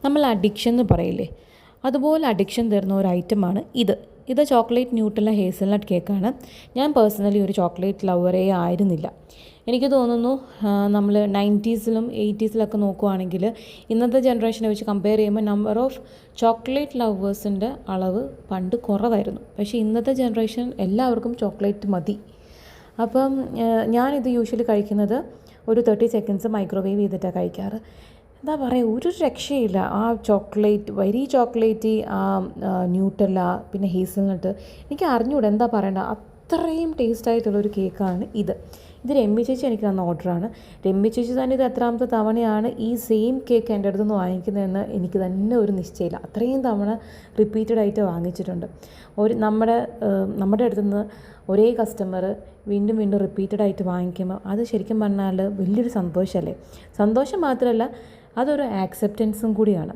നമ്മൾ അഡിക്ഷൻ എന്ന് പറയില്ലേ, അതുപോലെ അഡിക്ഷൻ തരുന്ന ഒരു ഐറ്റമാണ് ഇത് ചോക്ലേറ്റ് ന്യൂട്രല്ല ഹേസൽനട്ട് കേക്കാണ്. ഞാൻ പേഴ്സണലി ഒരു ചോക്ലേറ്റ് ലവറേ ആയിരുന്നില്ല. എനിക്ക് തോന്നുന്നു നമ്മൾ 90s-ലും 80s-ലൊക്കെ നോക്കുവാണെങ്കിൽ ഇന്നത്തെ ജനറേഷനെ വെച്ച് കമ്പയർ ചെയ്യുമ്പോൾ നമ്പർ ഓഫ് ചോക്ലേറ്റ് ലവേഴ്സിൻ്റെ അളവ് പണ്ട് കുറവായിരുന്നു. പക്ഷേ ഇന്നത്തെ ജനറേഷൻ എല്ലാവർക്കും ചോക്ലേറ്റ് മതി. അപ്പം ഞാനിത് യൂഷ്വലി കഴിക്കുന്നത് ഒരു 30 സെക്കൻഡ്സ് മൈക്രോവേവ് ചെയ്തിട്ടാണ് കഴിക്കാറ്. എന്താ പറയുക, ഒരു രക്ഷയില്ല. ആ ചോക്ലേറ്റ്, വെരി ചോക്ലേറ്റി, ആ ന്യൂട്ടെല്ല, പിന്നെ ഹേസൽനട്ട്, എനിക്ക് അറിഞ്ഞൂടെ എന്താ പറയണ്ട, അത്രയും ടേസ്റ്റായിട്ടുള്ളൊരു കേക്കാണ് ഇത് രമ്യ ചേച്ചി എനിക്ക് തന്ന ഓർഡറാണ്. രമ്യ ചേച്ചി തന്നെ ഇത് എത്രാമത്തെ തവണയാണ് ഈ സെയിം കേക്ക് എൻ്റെ അടുത്ത് നിന്ന് വാങ്ങിക്കുന്നതെന്ന് എനിക്ക് തന്നെ ഒരു നിശ്ചയമില്ല. അത്രയും തവണ റിപ്പീറ്റഡ് ആയിട്ട് വാങ്ങിച്ചിട്ടുണ്ട്. നമ്മുടെ അടുത്ത് നിന്ന് ഒരേ കസ്റ്റമർ വീണ്ടും വീണ്ടും റിപ്പീറ്റഡ് ആയിട്ട് വാങ്ങിക്കുമ്പോൾ അത് ശരിക്കും പറഞ്ഞാൽ വലിയൊരു സന്തോഷമല്ലേ. സന്തോഷം മാത്രമല്ല, അതൊരു ആക്സെപ്റ്റൻസും കൂടിയാണ്.